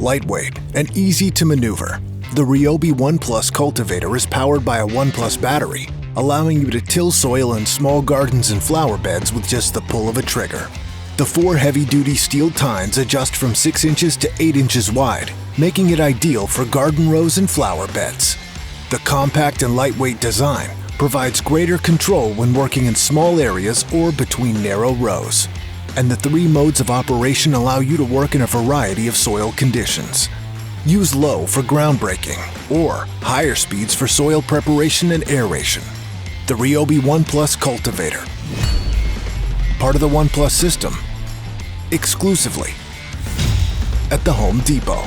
Lightweight and easy to maneuver, the RYOBI ONE+ cultivator is powered by a ONE+ battery, allowing you to till soil in small gardens and flower beds with just the pull of a trigger. The 4 heavy-duty steel tines adjust from 6 inches to 8 inches wide, making it ideal for garden rows and flower beds. The compact and lightweight design provides greater control when working in small areas or between narrow rows. And the 3 modes of operation allow you to work in a variety of soil conditions. Use low for groundbreaking or higher speeds for soil preparation and aeration. The RYOBI ONE+ cultivator. Part of the ONE+ system. Exclusively at the Home Depot.